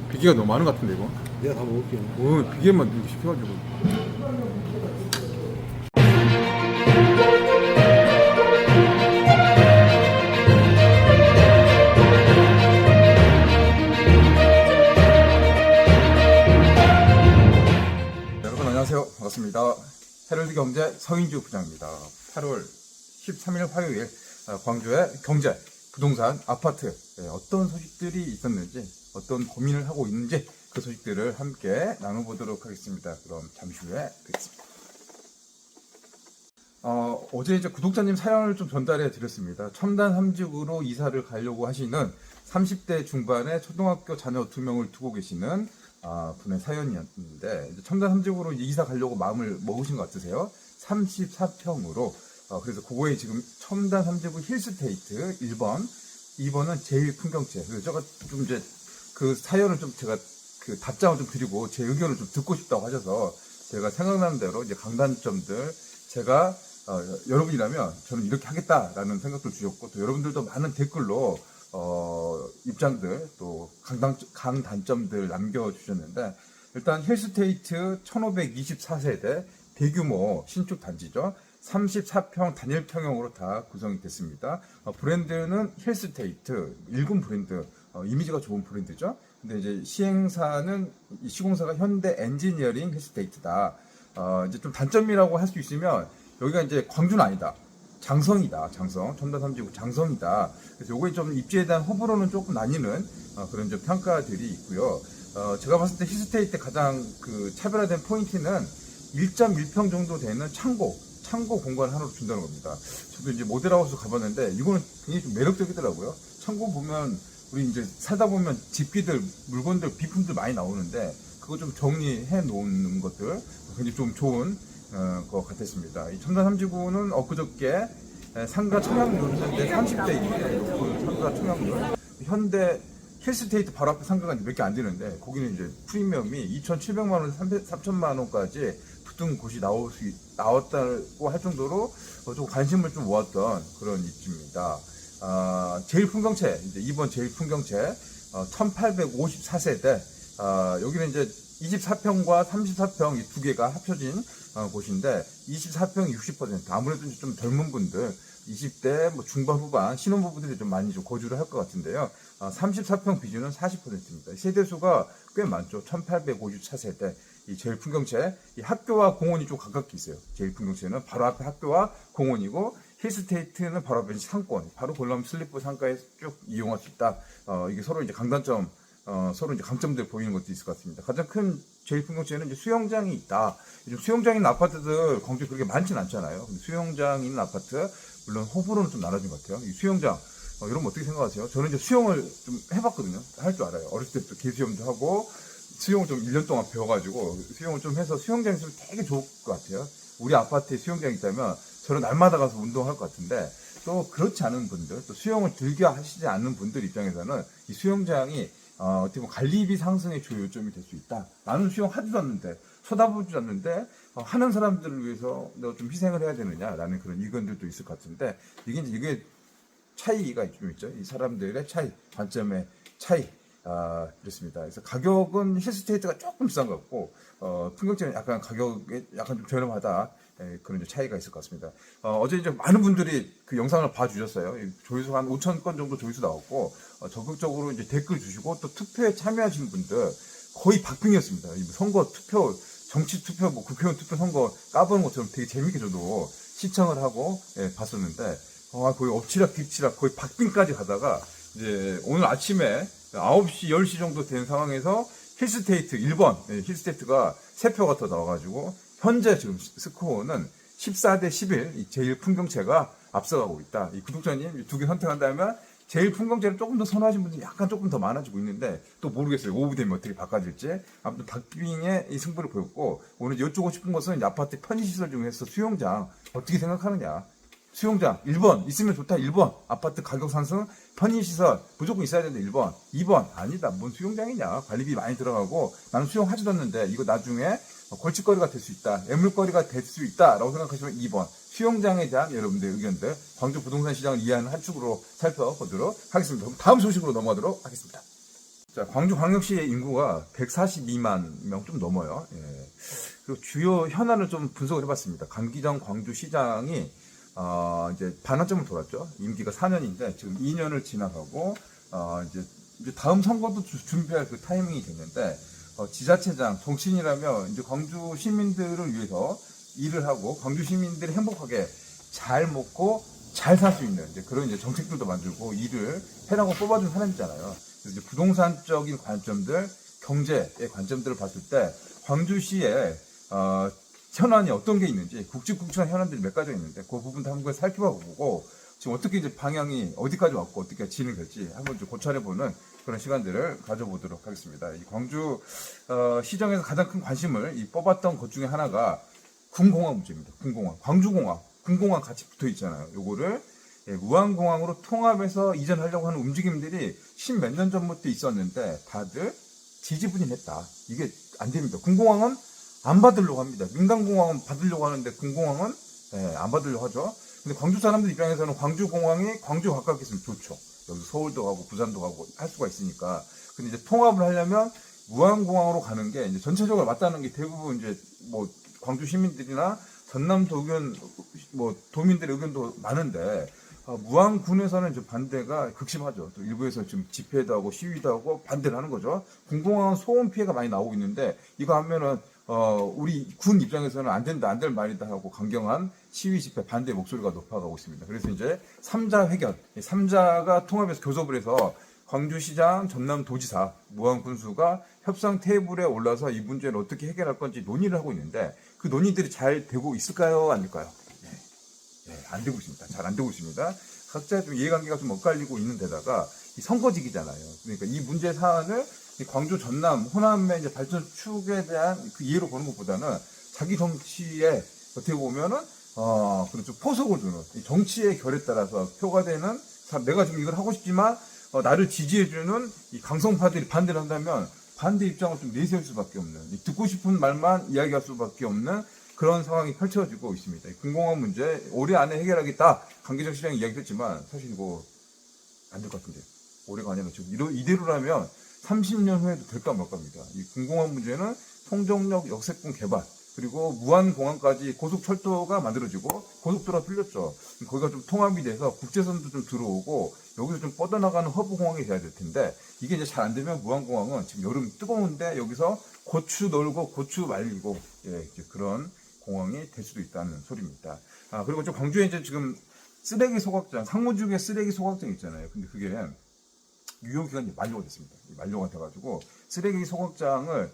비계가 너무 많은 것 같은데 이거. 내가 다 먹을게요. 오, 비계만 이렇게 시켜가지고. 여러분 안녕하세요. 반갑습니다. 헤럴드 경제 서인주 부장입니다. 8월 13일 화요일 광주의 경제, 부동산, 아파트 어떤 소식들이 있었는지, 어떤 고민을 하고 있는지 그 소식들을 함께 나눠보도록 하겠습니다. 그럼 잠시 후에 뵙겠습니다. 어제 이제 구독자님 사연을 좀 전달해 드렸습니다. 첨단 3직으로 이사를 가려고 하시는 30대 중반의 초등학교 자녀 2명을 두고 계시는 분의 사연이었는데, 이제 첨단 3직으로 이사 가려고 마음을 먹으신 것 같으세요. 34평으로. 그래서 그거에 지금 첨단 3직구 힐스테이트 1번, 2번은 제일 풍경채. 그래서 제가 좀 이제 그 사연을 좀 제가 그 답장을 좀 드리고 제 의견을 좀 듣고 싶다고 하셔서 제가 생각나는 대로 이제 강단점들 제가 여러분이라면 저는 이렇게 하겠다라는 생각도 주셨고, 또 여러분들도 많은 댓글로 입장들 또 강단점들 남겨주셨는데, 일단 힐스테이트 1524세대 대규모 신축 단지죠. 34평 단일평형으로 다 구성이 됐습니다. 브랜드는 힐스테이트, 일군 브랜드, 이미지가 좋은 브랜드죠. 근데 이제 시공사가 현대 엔지니어링 힐스테이트다. 이제 좀 단점이라고 할 수 있으면, 여기가 이제 광주는 아니다. 장성이다. 장성. 첨단 3지구 장성이다. 그래서 요거에 좀 입지에 대한 호불호는 조금 나뉘는 그런 좀 평가들이 있고요. 제가 봤을 때 힐스테이트 가장 그 차별화된 포인트는 1.1평 정도 되는 창고 공간 하나로 준다는 겁니다. 저도 이제 모델하우스 가봤는데 이거는 굉장히 좀 매력적이더라고요. 창고 보면 우리 이제 살다 보면 집기들, 물건들, 비품들 많이 나오는데 그거 좀 정리해 놓는 것들 굉장히 좀 좋은 것 같았습니다. 이 첨단 3지구는 엊그저께 상가 청약률 현재 30대 1 상가 청약률, 현대 힐스테이트 바로 앞에 상가가 몇 개 안 되는데 거기는 이제 프리미엄이 2,700만 원에서 3,000만 원까지 붙은 곳이 나왔다고 할 정도로 좀 관심을 좀 모았던 그런 입지입니다. 제일 풍경채, 이제 2번 제일 풍경채, 1854세대, 여기는 이제 24평과 34평 이 두 개가 합쳐진 곳인데, 24평이 60%, 아무래도 좀 젊은 분들, 20대 뭐 중반 후반 신혼부부들이 좀 많이 좀 거주를 할 것 같은데요. 34평 비중은 40%입니다. 세대수가 꽤 많죠. 1854세대. 이 제일 풍경채, 이 학교와 공원이 좀 가깝게 있어요. 제일 풍경채는 바로 앞에 학교와 공원이고, 힐스테이트는 바로 앞에 상권, 바로 골라면 슬리퍼 상가에 쭉 이용할 수 있다. 이게 서로 이제 강단점, 서로 이제 강점들 보이는 것도 있을 것 같습니다. 가장 큰 제일 풍경채는 이제 수영장이 있다. 요즘 수영장 있는 아파트들 광주에 그렇게 많지는 않잖아요. 근데 수영장 있는 아파트, 물론 호불호는 좀 나눠진 것 같아요. 이 수영장, 이런 거 어떻게 생각하세요? 저는 이제 수영을 좀 해봤거든요. 할 줄 알아요. 어렸을 때부터 개수영도 하고, 수영을 좀 1년 동안 배워가지고, 수영을 좀 해서 수영장 있으면 되게 좋을 것 같아요. 우리 아파트에 수영장이 있다면, 저는 날마다 가서 운동할 것 같은데, 또 그렇지 않은 분들, 또 수영을 즐겨 하시지 않는 분들 입장에서는 이 수영장이 어떻게 보면 관리비 상승의 주 요점이 될 수 있다. 나는 수영 하지도 않는데, 쳐다보지도 않는데, 하는 사람들을 위해서 내가 좀 희생을 해야 되느냐라는 그런 의견들도 있을 것 같은데, 이게 차이가 좀 있죠. 이 사람들의 차이, 관점의 차이. 그렇습니다. 그래서 가격은 힐스테이트가 조금 비싼 것 같고, 풍경채는 약간 가격이 약간 좀 저렴하다. 그런 차이가 있을 것 같습니다. 어제 이제 많은 분들이 그 영상을 봐주셨어요. 조회수 한 5,000건 정도 조회수 나왔고, 적극적으로 이제 댓글 주시고, 또 투표에 참여하신 분들 거의 박빙이었습니다. 선거 투표, 정치 투표, 뭐 국회의원 투표 선거 까보는 것처럼 되게 재밌게 저도 시청을 하고 봤었는데, 거의 엎치락 뒤치락 거의 박빙까지 가다가 이제 오늘 아침에 9시, 10시 정도 된 상황에서 힐스테이트 1번, 힐스테이트가 3표가 더 나와가지고 현재 지금 스코어는 14대 11, 이 제일 풍경채가 앞서가고 있다. 이 구독자님 두 개 선택한다면 제일 풍경채를 조금 더 선호하시는 분들이 약간 조금 더 많아지고 있는데, 또 모르겠어요. 오후 되면 어떻게 바꿔질지. 아무튼 박빙의 이 승부를 보였고, 오늘 여쭈고 싶은 것은 아파트 편의시설 중에서 수영장 어떻게 생각하느냐. 수영장 1번 있으면 좋다. 1번 아파트 가격 상승 편의시설 무조건 있어야 되는데 1번 2번 아니다. 뭔 수영장이냐. 관리비 많이 들어가고 나는 수영하지도 않는데 이거 나중에 골칫거리가 될 수 있다. 애물거리가 될 수 있다 라고 생각하시면 2번 수영장에 대한 여러분들의 의견들 광주 부동산 시장을 이해하는 한 축으로 살펴보도록 하겠습니다. 그럼 다음 소식으로 넘어가도록 하겠습니다. 자, 광주광역시의 인구가 142만 명 좀 넘어요. 예. 그리고 주요 현안을 좀 분석을 해봤습니다. 강기정 광주시장이 이제 반환점을 돌았죠. 임기가 4년인데 지금 2년을 지나가고 이제 다음 선거도 준비할 그 타이밍이 됐는데 지자체장 정치인이라면 이제 광주 시민들을 위해서 일을 하고 광주 시민들이 행복하게 잘 먹고 잘 살 수 있는 이제 그런 이제 정책들도 만들고 일을 해라고 뽑아준 사람이잖아요. 그래서 이제 부동산적인 관점들, 경제의 관점들을 봤을 때 광주시에 현안이 어떤 게 있는지 굵직굵직한 현안들이 몇 가지가 있는데 그 부분도 한번 살펴보고 지금 어떻게 이제 방향이 어디까지 왔고 어떻게 진행될지 한번 좀 고찰해보는 그런 시간들을 가져보도록 하겠습니다. 이 광주 시정에서 가장 큰 관심을 뽑았던 것 중에 하나가 군공항 문제입니다. 군공항, 광주공항, 군공항 같이 붙어 있잖아요. 요거를 무안공항으로 통합해서 이전하려고 하는 움직임들이 십몇 년 전부터 있었는데 다들 지지부진했다. 이게 안 됩니다. 군공항은 안 받으려고 합니다. 민간공항은 받으려고 하는데 군공항은 안 받으려고 하죠. 근데 광주 사람들 입장에서는 광주공항이 광주에 가깝게 있으면 좋죠. 여기서 서울도 가고 부산도 가고 할 수가 있으니까. 근데 이제 통합을 하려면 무안공항으로 가는 게 이제 전체적으로 맞다는 게 대부분 이제 뭐 광주 시민들이나 전남도 의견, 뭐 도민들의 의견도 많은데 무안군에서는 이제 반대가 극심하죠. 또 일부에서 지금 집회도 하고 시위도 하고 반대를 하는 거죠. 군공항은 소음 피해가 많이 나오고 있는데 이거 하면은 우리 군 입장에서는 안 된다, 안 될 말이다 하고 강경한 시위 집회 반대 목소리가 높아가고 있습니다. 그래서 이제 3자 회견, 3자가 통합해서 교섭을 해서 광주시장, 전남도지사, 무안군수가 협상 테이블에 올라서 이 문제를 어떻게 해결할 건지 논의를 하고 있는데 그 논의들이 잘 되고 있을까요? 아닐까요? 안 되고 있습니다. 잘 안 되고 있습니다. 각자 좀 이해관계가 좀 엇갈리고 있는 데다가 이 선거직이잖아요. 그러니까 이 문제 사안을 광주, 전남, 호남의 이제 발전 축에 대한 그 이해로 보는 것보다는 자기 정치에 어떻게 보면은 그런 좀 포석을 주는 정치의 결에 따라서 표가 되는 내가 지금 이걸 하고 싶지만 나를 지지해주는 이 강성파들이 반대를 한다면 반대 입장을 좀 내세울 수밖에 없는 듣고 싶은 말만 이야기할 수밖에 없는 그런 상황이 펼쳐지고 있습니다. 군공항 문제 올해 안에 해결하겠다. 강기정 시장이 이야기했지만 사실 이거 안 될 것 같은데요. 올해가 아니라 지금 이대로라면 30년 후에도 될까 말까입니다. 이 군공항 문제는 송정역 역세권 개발 그리고 무안공항까지 고속철도가 만들어지고 고속도로가 뚫렸죠. 거기가 좀 통합이 돼서 국제선도 좀 들어오고 여기서 좀 뻗어나가는 허브공항이 돼야 될 텐데 이게 이제 잘 안 되면 무안공항은 지금 여름 뜨거운데 여기서 고추 널고 고추 말리고 이제 그런 공항이 될 수도 있다는 소리입니다. 그리고 좀 광주에 이제 지금 쓰레기 소각장, 상무지구에 쓰레기 소각장 있잖아요. 근데 그게 유효기간이 만료가 됐습니다. 만료가 돼가지고 쓰레기 소각장을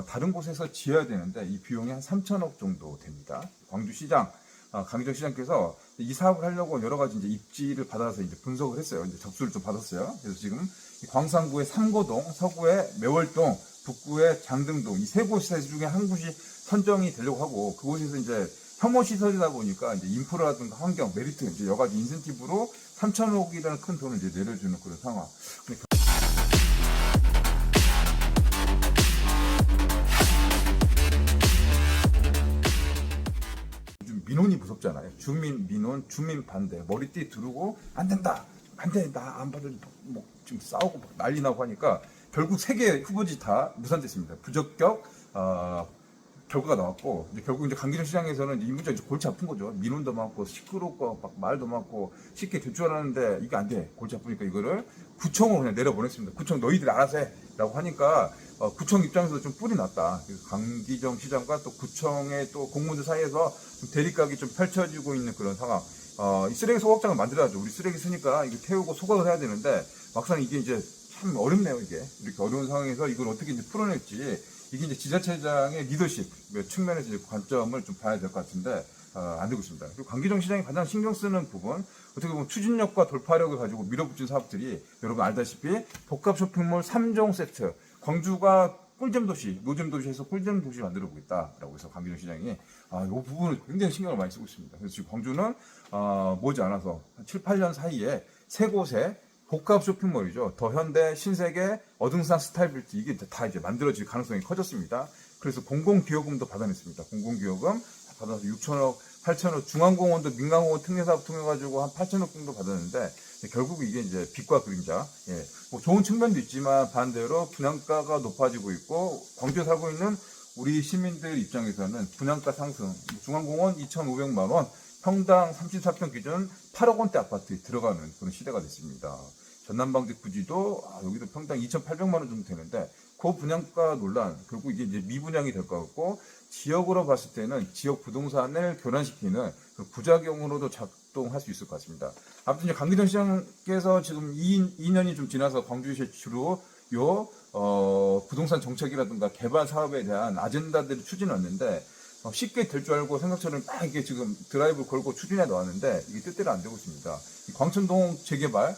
다른 곳에서 지어야 되는데 이 비용이 한 3천억 정도 됩니다. 광주시장, 강기정 시장께서 이 사업을 하려고 여러 가지 이제 입지를 받아서 이제 분석을 했어요. 이제 접수를 좀 받았어요. 그래서 지금 광산구의 삼고동, 서구의 매월동, 북구의 장등동 이 세 곳 중에 한 곳이 선정이 되려고 하고 그곳에서 이제 혐오 시설이다 보니까 이제 인프라든가 환경, 메리트 이제 여러 가지 인센티브로 3천억이라는 큰 돈을 이제 내려주는 그런 상황. 요즘 민원이 무섭잖아요. 주민 민원, 주민 반대, 머리띠 두르고 안 된다, 안 돼, 나 안 받을 뭐 지금 싸우고 난리 나고 하니까 결국 세 개 후보지 다 무산됐습니다. 부적격 결과가 나왔고 결국 이제 강기정 시장에서는 이 문제 골치 아픈 거죠. 민원도 많고 시끄럽고 막 말도 많고 쉽게 될 줄 알았는데 이게 안 돼. 골치 아프니까 이거를 구청으로 그냥 내려보냈습니다. 구청 너희들이 알아서 해라고 하니까 구청 입장에서 좀 뿔이 났다. 그래서 강기정 시장과 또 구청의 또 공무원들 사이에서 좀 대립각이 좀 펼쳐지고 있는 그런 상황. 이 쓰레기 소각장을 만들어야죠. 우리 쓰레기 쓰니까 이거 태우고 소각을 해야 되는데 막상 이게 이제 참 어렵네요. 이게 이렇게 어려운 상황에서 이걸 어떻게 이제 풀어낼지. 이게 이제 지자체장의 리더십 측면에서 이제 관점을 좀 봐야 될 것 같은데 안 되고 있습니다. 그리고 강기정 시장이 가장 신경 쓰는 부분 어떻게 보면 추진력과 돌파력을 가지고 밀어붙인 사업들이 여러분 알다시피 복합 쇼핑몰 3종 세트 광주가 꿀잼 도시, 노잼 도시에서 꿀잼 도시 만들어 보겠다라고 해서 광기정 시장이 이 부분을 굉장히 신경을 많이 쓰고 있습니다. 그래서 지금 광주는 머지않아서 7, 8년 사이에 세 곳에 복합 쇼핑몰이죠. 더현대, 신세계, 어등산, 스타일뷰티 이게 다 이제 만들어질 가능성이 커졌습니다. 그래서 공공기여금도 받아냈습니다. 공공기여금 받아서 6천억, 8천억, 중앙공원도 민간공원 특례사업 통해가지고 한 8천억 정도 받았는데 결국 이게 이제 빛과 그림자. 뭐 좋은 측면도 있지만 반대로 분양가가 높아지고 있고 광주에 살고 있는 우리 시민들 입장에서는 분양가 상승, 중앙공원 2,500만 원, 평당 34평 기준 8억 원대 아파트에 들어가는 그런 시대가 됐습니다. 전남방직 부지도 여기도 평당 2,800만 원 정도 되는데 그 분양가 논란 결국 이게 이제 미분양이 될 것 같고 지역으로 봤을 때는 지역 부동산을 교란시키는 그 부작용으로도 작동할 수 있을 것 같습니다. 아무튼 이제 강기정 시장께서 지금 2년이 좀 지나서 광주시에 주로 부동산 정책이라든가 개발 사업에 대한 아젠다들을 추진해 왔는데 쉽게 될 줄 알고 생각처럼 막 이게 지금 드라이브 걸고 추진해 나왔는데 이게 뜻대로 안 되고 있습니다. 광천동 재개발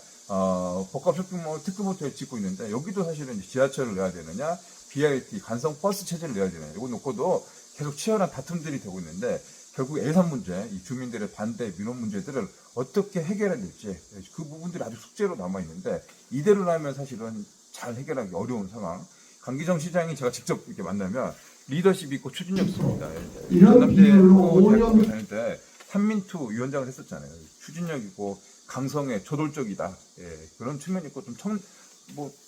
복합 쇼핑몰 특급 호텔 짓고 있는데 여기도 사실은 이제 지하철을 내야 되느냐 BRT 간성 버스 체제를 내야 되느냐 이거 놓고도 계속 치열한 다툼들이 되고 있는데 결국 예산 문제, 이 주민들의 반대 민원 문제들을 어떻게 해결해야 될지 그 부분들이 아주 숙제로 남아 있는데 이대로라면 사실은 잘 해결하기 어려운 상황. 강기정 시장이 제가 직접 이렇게 만나면 리더십 있고 추진력 있습니다. 전남대학교 대학교 다닐 때 삼민투 위원장을 했었잖아요. 추진력 있고 강성에 저돌적이다. 그런 측면이 있고 좀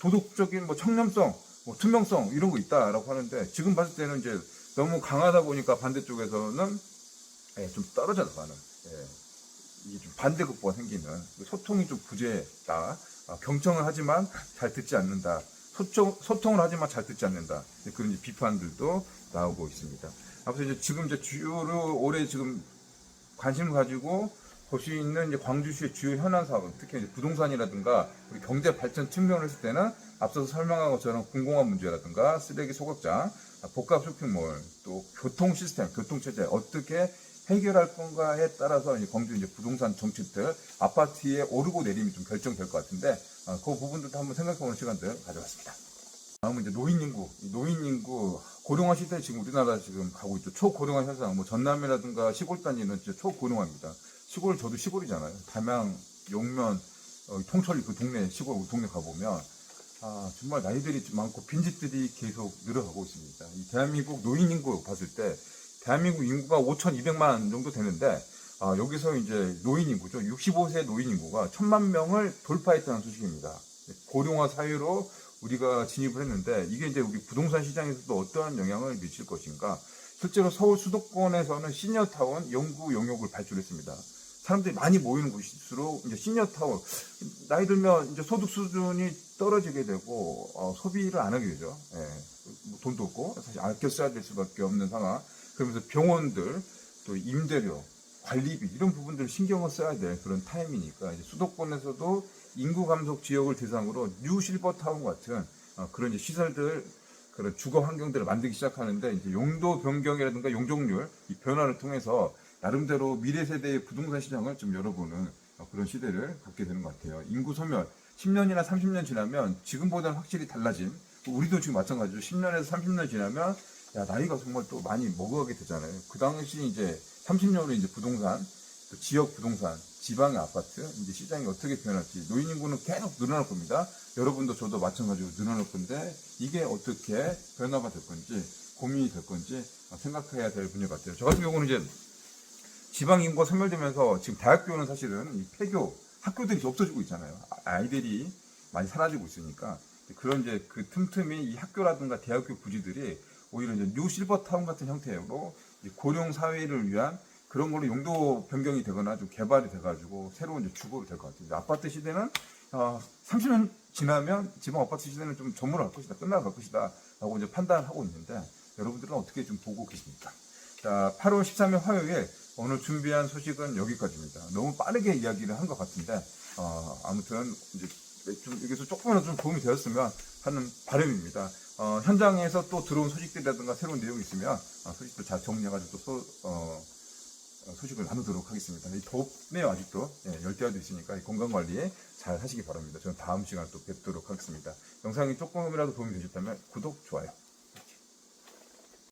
도덕적인 청렴성, 투명성 이런 거 있다라고 하는데 지금 봤을 때는 이제 너무 강하다 보니까 반대쪽에서는 좀 떨어져 나가는 이게 좀 반대급부가 생기는 소통이 좀 부재다. 경청을 하지만 잘 듣지 않는다. 소통을 하지만 잘 듣지 않는다. 그런 비판들도 나오고 있습니다. 아무튼 이제 지금 이제 주요로 올해 지금 관심을 가지고 볼 수 있는 이제 광주시의 주요 현안 사업은 특히 이제 부동산이라든가 우리 경제 발전 측면을 했을 때는 앞서서 설명한 것처럼 공공화 문제라든가 쓰레기 소각장, 복합 쇼핑몰, 또 교통 시스템, 교통 체제 어떻게 해결할 건가에 따라서 이제 광주 이제 부동산 정책들 아파트의 오르고 내림이 좀 결정될 것 같은데 그 부분들도 한번 생각해보는 시간들 가져봤습니다. 다음은 이제 노인 인구 고령화 시대에 지금 우리나라 지금 가고 있죠. 초고령화 현상, 전남이라든가 시골 단위는 진짜 초고령화입니다. 시골 저도 시골이잖아요. 담양, 용면, 통천리 그 동네 시골 우리 동네 가보면 정말 나이들이 많고 빈집들이 계속 늘어가고 있습니다. 이 대한민국 노인 인구 봤을 때 대한민국 인구가 5,200만 정도 되는데 여기서 이제 노인 인구죠. 65세 노인 인구가 1,000만 명을 돌파했다는 소식입니다. 고령화 사회로 우리가 진입을 했는데 이게 이제 우리 부동산 시장에서도 어떠한 영향을 미칠 것인가. 실제로 서울 수도권에서는 시니어타운 연구 용역을 발주했습니다. 사람들이 많이 모이는 곳일수록 이제 시니어타운 나이 들면 이제 소득 수준이 떨어지게 되고 소비를 안 하게 되죠. 돈도 없고 사실 아껴 써야 될 수밖에 없는 상황. 그러면서 병원들 또 임대료 관리비 이런 부분들을 신경을 써야 될 그런 타임이니까 이제 수도권에서도 인구 감소 지역을 대상으로 뉴 실버타운 같은 그런 이제 시설들 그런 주거 환경들을 만들기 시작하는데 이제 용도 변경이라든가 용적률 이 변화를 통해서 나름대로 미래 세대의 부동산 시장을 좀 열어보는 그런 시대를 갖게 되는 것 같아요. 인구 소멸 10년이나 30년 지나면 지금보다는 확실히 달라짐. 우리도 지금 마찬가지죠. 10년에서 30년 지나면 나이가 정말 또 많이 먹어가게 되잖아요. 그 당시 이제 30년 후에 이제 부동산, 또 지역 부동산, 지방의 아파트 이제 시장이 어떻게 변할지 노인 인구는 계속 늘어날 겁니다. 여러분도 저도 마찬가지로 늘어날 건데 이게 어떻게 변화가 될 건지 고민이 될 건지 생각해야 될 분야 같아요. 저 같은 경우는 이제 지방 인구가 소멸되면서 지금 대학교는 사실은 이 폐교 학교들이 없어지고 있잖아요. 아이들이 많이 사라지고 있으니까 그런 이제 그 틈틈이 이 학교라든가 대학교 부지들이 오히려 이제 뉴 실버타운 같은 형태로 고령 사회를 위한 그런 걸로 용도 변경이 되거나 좀 개발이 돼가지고 새로운 이제 주거로 될 것 같아요. 아파트 시대는 30년 지나면 지방 아파트 시대는 좀 저물어갈 것이다, 끝나갈 것이다라고 이제 판단하고 있는데 여러분들은 어떻게 좀 보고 계십니까? 자, 8월 13일 화요일 오늘 준비한 소식은 여기까지입니다. 너무 빠르게 이야기를 한 것 같은데 아무튼 이제 좀 여기서 조금이라도 좀 도움이 되었으면 하는 바람입니다. 현장에서 또 들어온 소식들이라든가 새로운 내용이 있으면 소식도 잘 정리해가지고 또 소식을 나누도록 하겠습니다. 덥네요 아직도. 열대야도 있으니까 건강관리 잘 하시기 바랍니다. 저는 다음 시간에 또 뵙도록 하겠습니다. 영상이 조금이라도 도움이 되셨다면 구독, 좋아요.